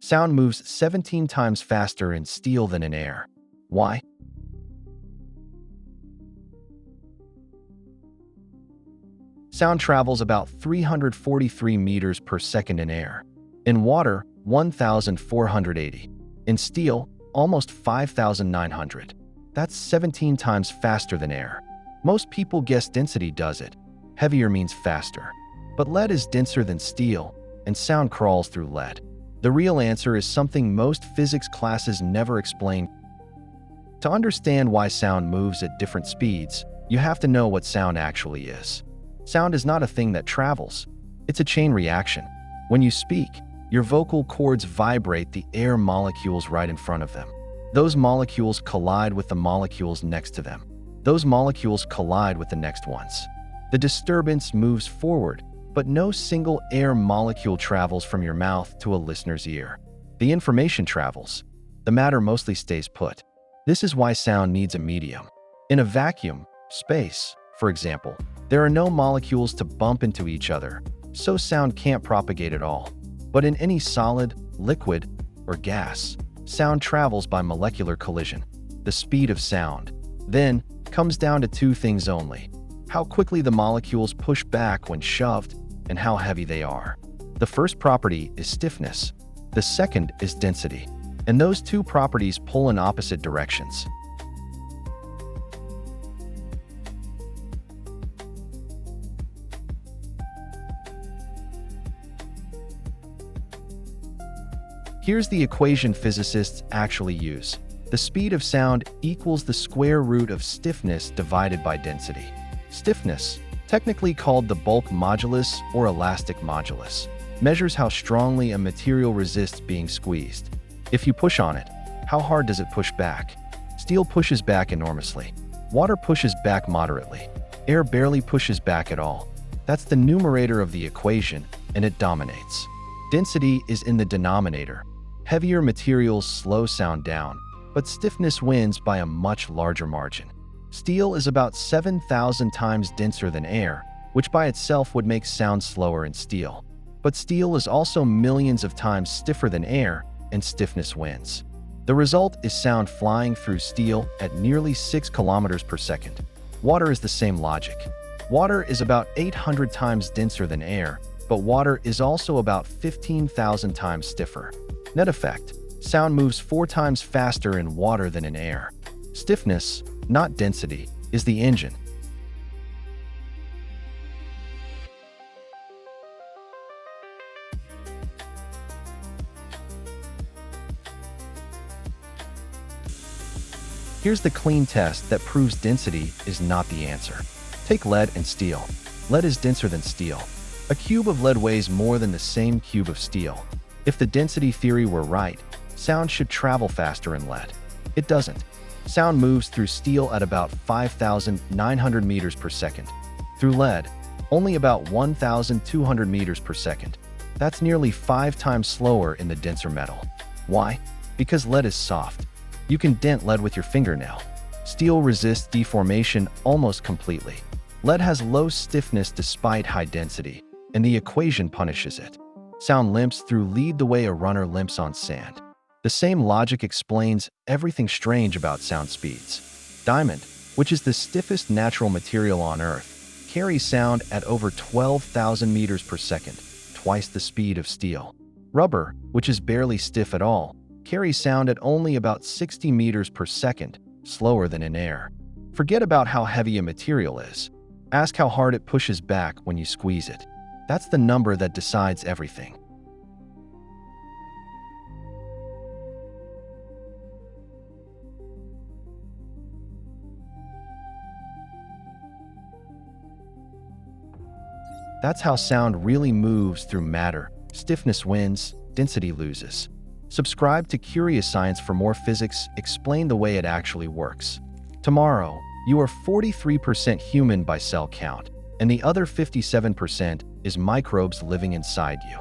Sound moves 17 times faster in steel than in air. Why? Sound travels about 343 meters per second in air. In water, 1,480. In steel, almost 5,900. That's 17 times faster than air. Most people guess density does it. Heavier means faster. But lead is denser than steel, and sound crawls through lead. The real answer is something most physics classes never explain. To understand why sound moves at different speeds, you have to know what sound actually is. Sound is not a thing that travels. It's a chain reaction. When you speak, your vocal cords vibrate the air molecules right in front of them. Those molecules collide with the molecules next to them. Those molecules collide with the next ones. The disturbance moves forward, but no single air molecule travels from your mouth to a listener's ear. The information travels. The matter mostly stays put. This is why sound needs a medium. In a vacuum, space, for example, there are no molecules to bump into each other, so sound can't propagate at all. But in any solid, liquid, or gas, sound travels by molecular collision. The speed of sound, then, comes down to two things only: how quickly the molecules push back when shoved, and how heavy they are. The first property is stiffness. The second is density. And those two properties pull in opposite directions. Here's the equation physicists actually use. The speed of sound equals the square root of stiffness divided by density. Stiffness, technically called the bulk modulus or elastic modulus, measures how strongly a material resists being squeezed. If you push on it, how hard does it push back? Steel pushes back enormously. Water pushes back moderately. Air barely pushes back at all. That's the numerator of the equation, and it dominates. Density is in the denominator. Heavier materials slow sound down, but stiffness wins by a much larger margin. Steel is about 7,000 times denser than air, which by itself would make sound slower in steel. But steel is also millions of times stiffer than air, and stiffness wins. The result is sound flying through steel at nearly 6 kilometers per second. Water is the same logic. Water is about 800 times denser than air, but water is also about 15,000 times stiffer. Net effect: sound moves 4 times faster in water than in air. Stiffness, not density, is the engine. Here's the clean test that proves density is not the answer. Take lead and steel. Lead is denser than steel. A cube of lead weighs more than the same cube of steel. If the density theory were right, sound should travel faster in lead. It doesn't. Sound moves through steel at about 5,900 meters per second. Through lead, only about 1,200 meters per second. That's nearly 5 times slower in the denser metal. Why? Because lead is soft. You can dent lead with your fingernail. Steel resists deformation almost completely. Lead has low stiffness despite high density, and the equation punishes it. Sound limps through lead the way a runner limps on sand. The same logic explains everything strange about sound speeds. Diamond, which is the stiffest natural material on Earth, carries sound at over 12,000 meters per second, twice the speed of steel. Rubber, which is barely stiff at all, carries sound at only about 60 meters per second, slower than in air. Forget about how heavy a material is. Ask how hard it pushes back when you squeeze it. That's the number that decides everything. That's how sound really moves through matter. Stiffness wins, density loses. Subscribe to Curious Science for more physics explain the way it actually works. Tomorrow, you are 43% human by cell count, and the other 57% is microbes living inside you.